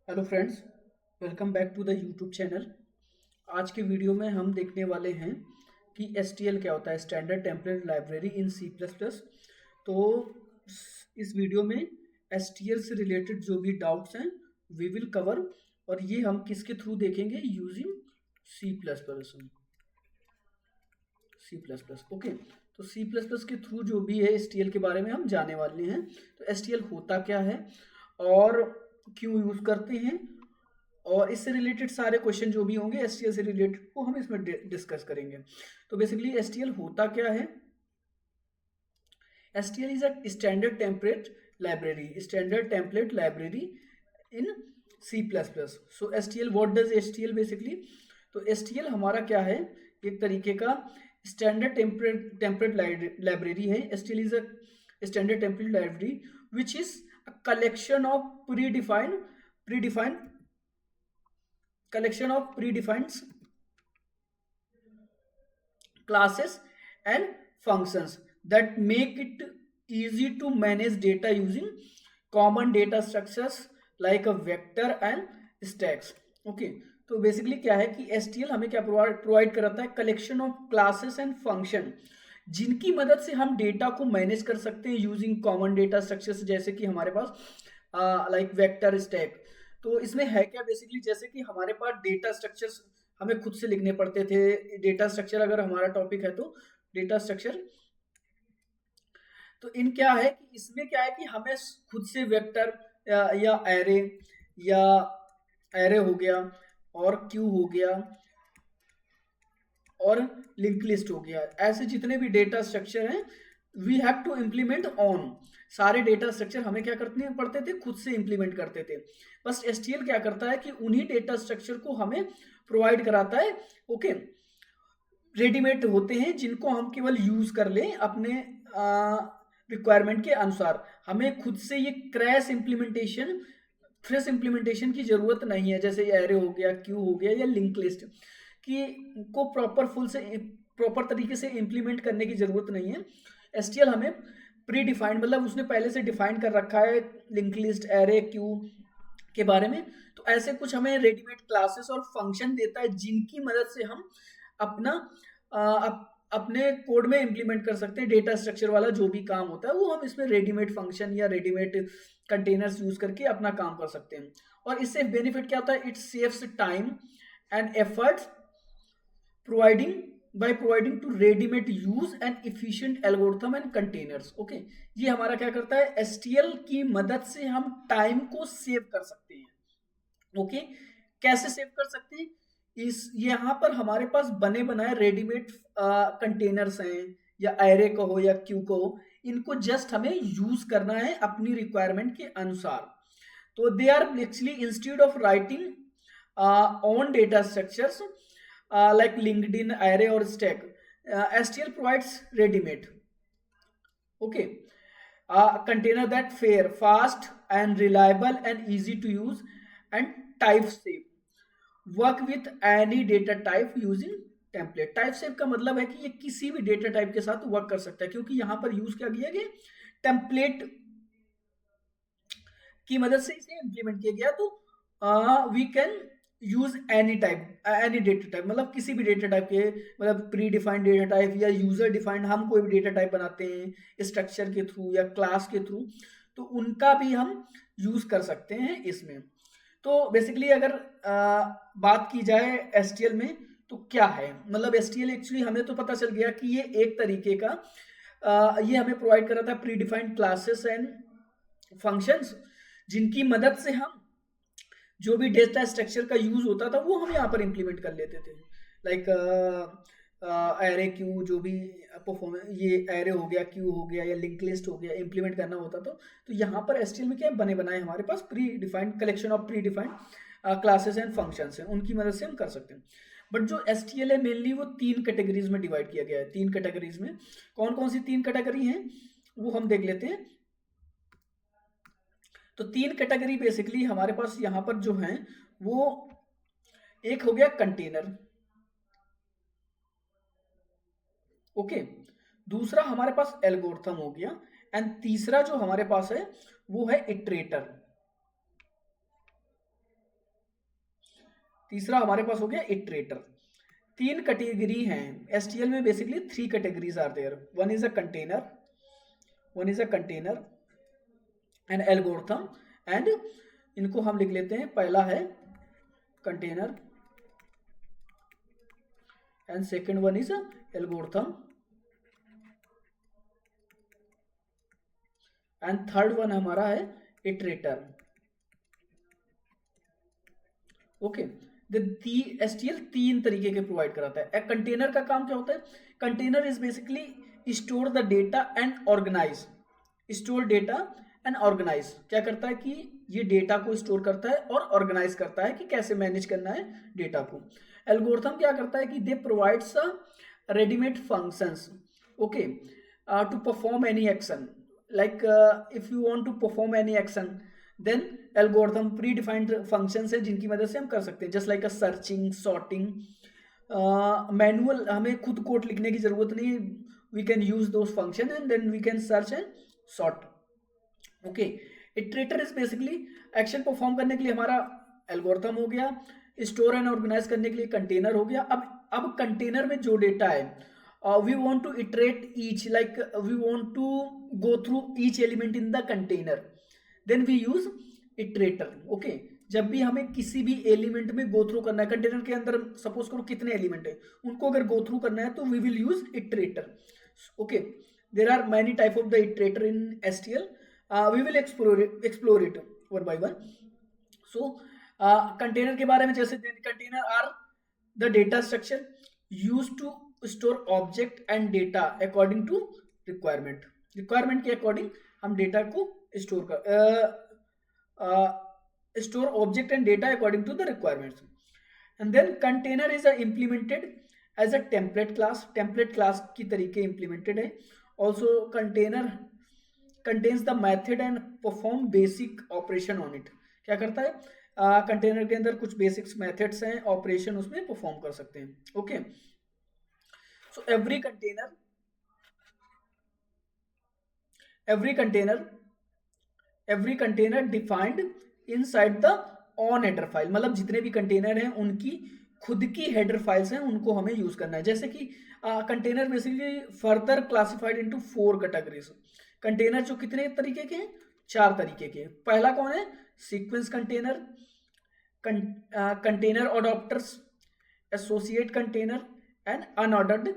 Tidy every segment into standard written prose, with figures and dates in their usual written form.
Hello friends, welcome back to the YouTube channel. आज के video में हम देखने वाले हैं कि एसटीएल क्या होता है, standard template library in C plus plus. तो इस वीडियो में एसटीएल से रिलेटेड जो भी डाउट्स हैं वी विल कवर, और ये हम किसके थ्रू देखेंगे, using C plus plus. C plus plus okay. तो सी प्लस प्लस के थ्रू जो भी है एसटीएल के बारे में हम जाने वाले हैं। तो एसटीएल होता क्या है और क्यों यूज़ करते हैं, और इससे रिलेटेड सारे क्वेश्चन जो भी होंगे एसटीएल से रिलेटेड वो हम इसमें डिस्कस करेंगे। तो बेसिकली एसटीएल होता क्या है। STL is a standard template library in C plus plus. So STL, what does STL basically. तो एसटीएल हमारा क्या है, एक तरीके का स्टैंडर्ड टेम्पलेट लाइब्रेरी है। STL is a standard template library which is a collection of predefined collection of predefined classes and functions that make it easy to manage data using common data structures like a vector and stacks। okay, तो basically क्या है कि STL हमें क्या provide कराता है, collection of classes and function जिनकी मदद से हम डेटा को मैनेज कर सकते हैं यूजिंग कॉमन डेटा स्ट्रक्चर्स, जैसे कि हमारे पास लाइक वेक्टर स्टैक। तो इसमें है क्या बेसिकली, जैसे कि हमारे पास डेटा स्ट्रक्चर्स हमें खुद से लिखने पड़ते थे। डेटा स्ट्रक्चर अगर हमारा टॉपिक है तो डेटा स्ट्रक्चर, तो इन क्या है कि इसमें क्या है कि हमें खुद से वेक्टर या एरे या एरे हो गया और क्यू हो गया और लिंक लिस्ट हो गया, ऐसे जितने भी डेटा स्ट्रक्चर हैं we have to implement on. सारे डेटा स्ट्रक्चर हमें क्या करने पड़ते थे, खुद से इम्प्लीमेंट करते थे। बस एसटीएल क्या करता है कि उन्हीं डेटा स्ट्रक्चर को हमें प्रोवाइड कराता है। ओके, रेडीमेड होते हैं जिनको हम केवल यूज कर लें अपने रिक्वायरमेंट के अनुसार। हमें खुद से ये फ्रेश इम्प्लीमेंटेशन की जरूरत नहीं है, जैसे एरे हो गया, क्यू हो गया या लिंक लिस्ट की को प्रॉपर तरीके से इम्प्लीमेंट करने की जरूरत नहीं है। एसटीएल हमें प्री डिफाइंड, मतलब उसने पहले से डिफाइन कर रखा है लिंक लिस्ट, एरे, क्यू के बारे में। तो ऐसे कुछ हमें रेडीमेड क्लासेस और फंक्शन देता है जिनकी मदद से हम अपना अपने कोड में इंप्लीमेंट कर सकते हैं। डेटा स्ट्रक्चर वाला जो भी काम होता है वो हम इसमें रेडीमेड फंक्शन या रेडीमेड कंटेनर्स यूज करके अपना काम कर सकते हैं। और इससे बेनिफिट क्या होता है, it saves time and effort providing by providing to ready-made use and efficient algorithm and containers। Okay, ये हमारा क्या करता है, एसटीएल की मदद से हम टाइम को सेव कर सकते हैं। ओके, कैसे सेव कर सकते हैं, इस यहाँ पर हमारे पास बने बनाए रेडीमेड कंटेनर्स हैं, या एरे कहो या क्यू कहो, इनको जस्ट हमें यूज करना है अपनी रिक्वायरमेंट के अनुसार। तो they are actually instead of writing on data structures like LinkedIn, array or stack, STL provides ready-made, okay, container that fair, fast and reliable and easy to use and type safe, work with any data type using template. Type save का मतलब है कि ये किसी भी data type के साथ work कर सकता है, क्योंकि यहां पर यूज क्या किया गया, टेम्पलेट की मदद से इसे इंप्लीमेंट किया गया। तो we can use any type, any data type, मतलब किसी भी डेटा टाइप के, मतलब प्री डिफाइंड डेटा टाइप या यूजर डिफाइंड, हम कोई भी डेटा टाइप बनाते हैं स्ट्रक्चर के थ्रू या क्लास के थ्रू, तो उनका भी हम यूज कर सकते हैं इसमें। तो बेसिकली अगर बात की जाए एसटीएल में तो क्या है, मतलब एसटीएल एक्चुअली हमें तो पता चल गया कि ये एक तरीके का ये हमें प्रोवाइड कर रहा था pre defined classes and functions जिनकी मदद से हम जो भी डेटा स्ट्रक्चर का यूज होता था वो हम यहाँ पर इंप्लीमेंट कर लेते थे। लाइक एरे, क्यू, जो भी परफॉर्मेंस, ये एरे हो गया, क्यू हो गया या लिंक लिस्ट हो गया, इंप्लीमेंट करना होता था। तो यहाँ पर एसटीएल में क्या बने बनाए हमारे पास predefined collection of predefined classes and functions हैं, उनकी मदद से हम कर सकते हैं। बट जो एसटीएल है मेनली वो 3 कैटेगरीज में डिवाइड किया गया है। 3 कैटेगरीज में कौन कौन सी 3 कैटेगरी हैं वो हम देख लेते हैं। तो 3 कैटेगरी बेसिकली हमारे पास यहाँ पर जो हैं वो, एक हो गया कंटेनर, ओके, दूसरा हमारे पास एल्गोरिथम हो गया, एंड तीसरा जो हमारे पास है वो है इटरेटर। तीसरा हमारे पास हो गया इटरेटर। 3 कैटेगरी हैं एसटीएल में, basically 3 categories are there. One is a container and algorithm, and इनको हम लिख लेते हैं, पहला है container and second one is algorithm and third one हमारा है इटरेटर। ओके, एसटीएल 3 तरीके के प्रोवाइड कराता है। कंटेनर का काम क्या होता है? Container is basically store the data and organise, store data and organise. क्या करता है कि ये डेटा को स्टोर करता है और ऑर्गेनाइज करता है कि कैसे मैनेज करना है डेटा को। एल्गोरिथम क्या करता है कि they provides a readymade functions, okay, to perform any action. Like if you want to perform any action, then algorithm predefined functions है जिनकी मदद से हम कर सकते हैं, just like a searching, sorting. Manual, हमें खुद कोड लिखने की जरूरत नहीं है, we can use those function and then we can search and sort. Okay, iterator is basically action perform करने के लिए हमारा एल्गोरिथम हो गया, स्टोर एंड ऑर्गेनाइज करने के लिए कंटेनर हो गया। अब कंटेनर में जो डेटा है, we want to iterate each, like we want to go through each element in the container, then we use iterator. Okay, जब भी हमें किसी भी एलिमेंट में गो थ्रू करना है, कंटेनर के अंदर सपोज करो कितने एलिमेंट है, उनको अगर गो थ्रू करना है तो we will use iterator. Okay, there are many type of the iterator in STL, we will explore it one by one. So container के बारे में, जैसे container are the data structure use to store object and data according to requirement. Requirement के according हम data को store object and data according to the requirements. And then container is implemented as a template class, template class की तरीके implemented है। Also container contains the method and perform basic operation on it. क्या करता है? Container के अंदर कुछ basics methods हैं, ऑपरेशन उसमें परफॉर्म कर सकते हैं। Okay, so every container defined inside the on header file, मतलब जितने भी कंटेनर हैं उनकी खुद की हेडर फाइल्स हैं, उनको हमें यूज करना है। जैसे कि container basically further classified into 4 categories. Container जो कितने तरीके के हैं? 4 तरीके के। पहला कौन है? Sequence container, container adaptors, associate container and unordered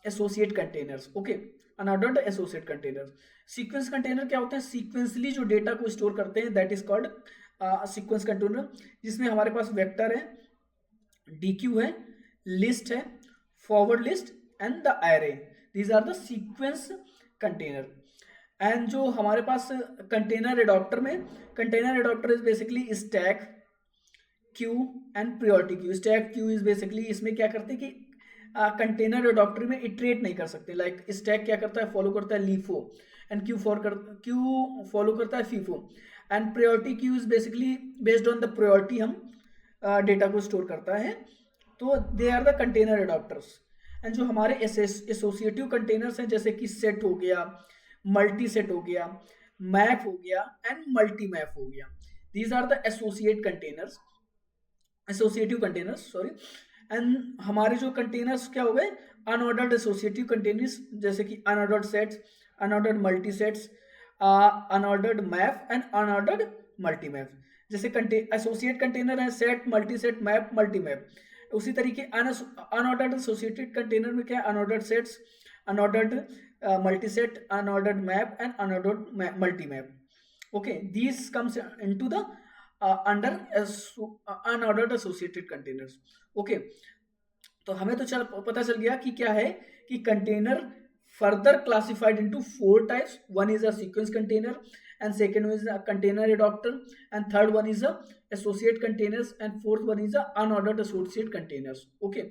associate containers. Okay, unordered associate containers. Sequence container क्या होते हैं? सीक्वेंसली जो डेटा को स्टोर करते हैं, that is called sequence container, जिसमें हमारे पास वेक्टर है, डीक्यू है, लिस्ट है, forward list and the array. These are the sequence container. And जो हमारे पास कंटेनर एडॉप्टर में, container adaptor is basically stack, queue and priority queue. Stack queue is basically, इसमें क्या करते हैं कि कंटेनर एडॉप्टर में इटरेट नहीं कर सकते। लाइक स्टैक क्या करता है? फॉलो करता है लीफो, एंड क्यू फॉलो करता है FIFO. And priority queue is basically based on the priority हम डेटा को स्टोर करता है। तो they are the container adaptors. And जो हमारे एसोसिएटिव कंटेनर्स हैं, जैसे कि सेट हो गया, मल्टी सेट हो गया, मैप हो गया एंड मल्टी मैप हो गया, these are the associative containers, sorry. And हमारे जो कंटेनर्स क्या हो गए? अनऑर्डर्ड एसोसिएटिव कंटेनर्स, जैसे कि unordered sets, unordered multi sets, unordered map and unordered multi map. जैसे एसोसिएट कंटेनर है set, multi set, map, multi map. उसी तरीके अनऑर्डर्ड एसोसिएटेड कंटेनर में क्या है? Unordered sets, unordered multi set, unordered map and unordered multi map. Okay, these comes into the under unordered associated containers. Okay, तो हमें तो पता चल गया कि क्या है कि container further classified into 4 types. One is a sequence container, and second one is a container adapter, and third one is a associate containers, and fourth one is a unordered associate containers. Okay,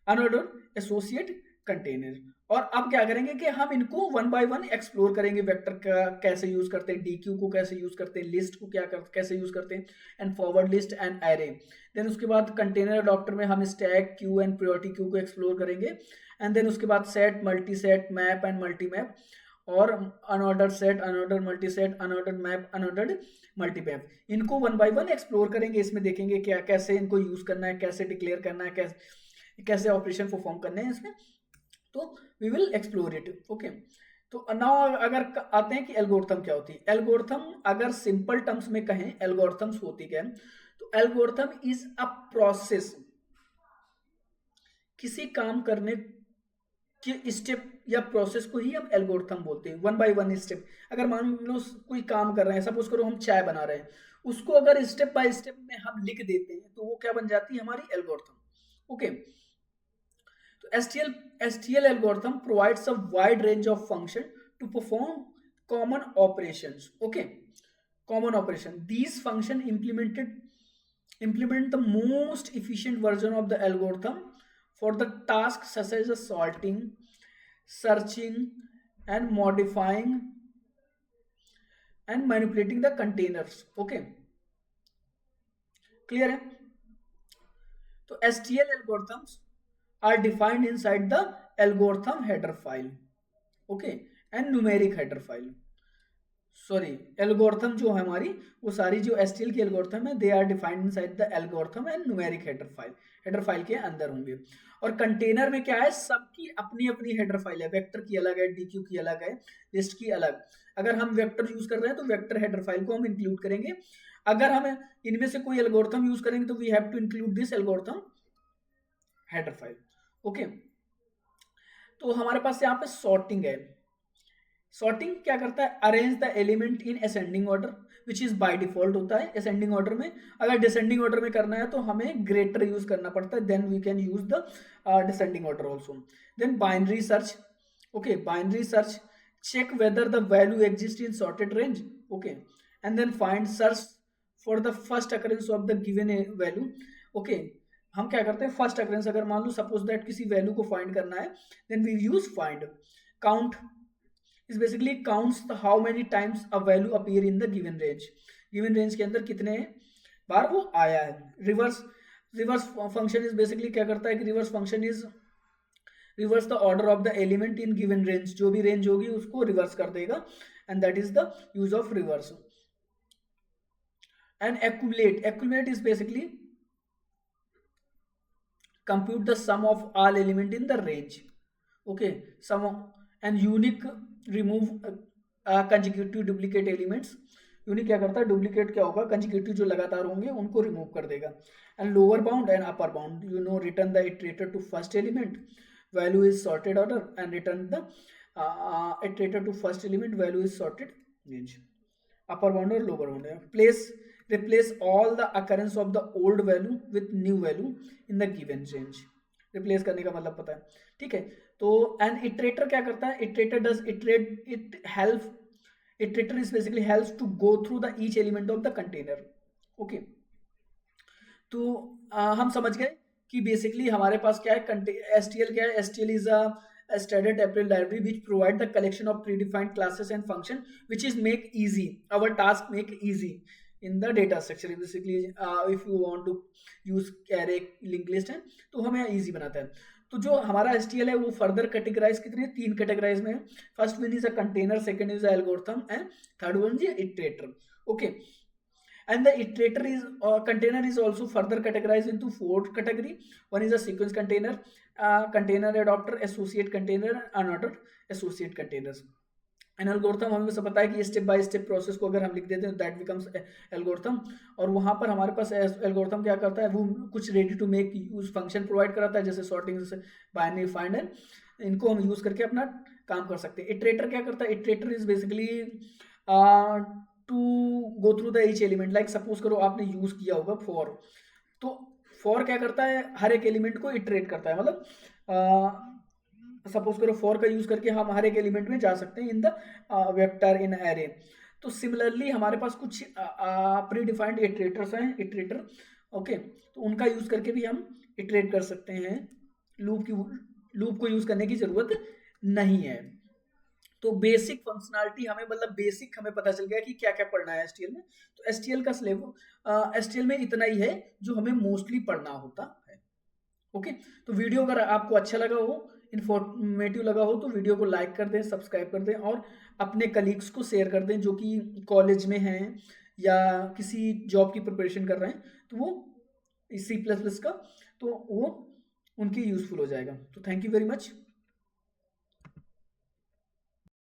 unordered associate container। और अब क्या करेंगे कि हम इनको one by one explore करेंगे। Vector का कैसे यूज करते हैं, डीक्यू को कैसे यूज करते हैं, लिस्ट को कैसे यूज करते हैं, and forward list and array. Then उसके बाद कंटेनर अडॉप्टर में हम stack queue and priority queue को एक्सप्लोर करेंगे। एंड देन उसके बाद set, multi set, map and multi map. और unordered set, unordered multiset, unordered map, unordered multimap. इनको वन बाय वन एक्सप्लोर करेंगे, इसमें देखेंगे क्या कैसे इनको यूज करना है, कैसे डिक्लेयर करना है, कैसे ऑपरेशन परफॉर्म करने हैं इसमें, तो we will explore it. Okay, तो नाउ अगर आते हैं कि एल्गोरिथम क्या होती है। एल्गोरिथम अगर सिंपल टर्म्स में कहें, एल्गोरिथम्स होती क्या है, तो एल्गोरिथम इज अ प्रोसेस, किसी काम करने कि स्टेप या प्रोसेस को ही हम एल्गोरिथम बोलते हैं, वन बाय वन स्टेप। अगर मान लो कोई काम कर रहे हैं, सपोज करो हम चाय बना रहे हैं, उसको अगर स्टेप बाय स्टेप में हम लिख देते हैं तो वो क्या बन जाती है, हमारी एल्गोरिथम। ओके, तो STL algorithm provides a wide range of function to perform common operations. Okay, common operation. These function implement the most efficient version of the algorithm for the tasks such as the sorting, searching, and modifying and manipulating the containers. Okay, clear है? तो STL algorithms are defined inside the algorithm header file, okay, and numeric header file. Sorry, algorithm जो है हमारी, वो सारी जो STL की algorithm है, they are defined inside the algorithm and numeric header file के अंदर होंगे। और कंटेनर में क्या है, सबकी अपनी अपनी हेडर फाइल है, वेक्टर की अलग है, डीक्यू की अलग है, लिस्ट की अलग। अगर हम वेक्टर यूज कर रहे हैं तो वेक्टर हेडर फाइल को हम इंक्लूड करेंगे। अगर हम इनमें से कोई एल्गोरिथम यूज करेंगे तो we have to include this algorithm header file. Okay, तो हमारे पास यहाँ पे सॉर्टिंग है। सॉर्टिंग क्या करता है, arrange the element in ascending order, which is by default होता है असेंडिंग ऑर्डर में। अगर डिसेंडिंग ऑर्डर में करना है तो हमें ग्रेटर यूज करना पड़ता है, then we can use the descending order also. Then binary search, okay, binary search check whether the value exists in sorted range, okay, and then find search for the first occurrence of the given value। okay, हम क्या करते हैं, first occurrence अगर मान लो suppose that किसी value को find करना है, then we use find. Count is basically counts how many times a value appear in the given range, given range के अंदर कितने बार वो आया है। रिवर्स फंक्शन इज बेसिकली क्या करता है कि reverse function is reverse the order of the element in given range, जो भी रेंज होगी उसको रिवर्स कर देगा, and that is the use of reverse. And accumulate is basically compute the sum of all element in the range, okay, sum of, and unique remove consecutive duplicate elements। Unique क्या करता है, duplicate क्या होगा, consecutive जो लगातार होंगे उनको remove कर देगा। And lower bound and upper bound, you know, return the iterator to first element, value is sorted order, and return the iterator to first element, value is sorted range. Upper bound और lower bound. replace all the occurrence of the old value with new value in the given range। Replace करने का मतलब पता है, ठीक है। तो N iterator क्या करता है, iterator does iterate, it help, iterator is basically helps to go through the each element of the container. Okay, तो हम समझ गए कि बेसिकली हमारे पास क्या है, एसटीएल क्या है, STL is a standard template library which provide the collection of predefined classes and function which is make easy our task, make easy in the data structure। basically if you want to use array linked list है तो हमें easy बनाता है। तो जो हमारा STL है वो फर्दर कैटेगराइज कितने, 3 कैटेगराइज में है। First one is a container, second is a algorithm, and third one is iterator. Okay, and the iterator is container is also further categorized into 4 category। one is a sequence container, container adapter, associate container, unordered associate containers। An algorithm हमें सब पता है कि step by step process को अगर हम लिख देते हैं दैट बिकम्स एल्गोरिथम। और वहां पर हमारे पास एल्गोरिथम क्या करता है, वो कुछ ready to make use function provide कराता है, जैसे सॉर्टिंग, जैसे बाइनरी, फाइंड, एंड इनको हम यूज करके अपना काम कर सकते हैं। इटरेटर क्या करता है, iterator is basically to go through the each element. Like suppose करो आपने यूज किया होगा फॉर, तो फॉर क्या करता है, हर एक एलिमेंट को इटरेट करता है। मतलब सपोज करो फॉर का यूज करके हम हर एक एलिमेंट में जा सकते हैं in the vector, in array. तो सिमिलरली हमारे पास कुछ प्री डिफाइंड इटरेटर्स हैं, इटरेटर, ओके, तो उनका यूज करके भी हम इटरेट कर सकते हैं। लूप को यूज करने की जरूरत नहीं है। तो बेसिक फंक्शनैलिटी हमें, मतलब बेसिक हमें पता चल गया कि क्या क्या पढ़ना है एसटीएल में। तो एसटीएल का सिलेबस एसटीएल में इतना ही है जो हमें मोस्टली पढ़ना होता है। ओके, तो वीडियो अगर आपको अच्छा लगा हो, इन्फॉर्मेटिव लगा हो तो वीडियो को लाइक कर दें, सब्सक्राइब कर दें और अपने कलीग्स को शेयर कर दें जो कि कॉलेज में हैं या किसी जॉब की प्रिपरेशन कर रहे हैं, तो वो C++ का, तो वो उनके यूज़फुल हो जाएगा। तो थैंक यू वेरी मच।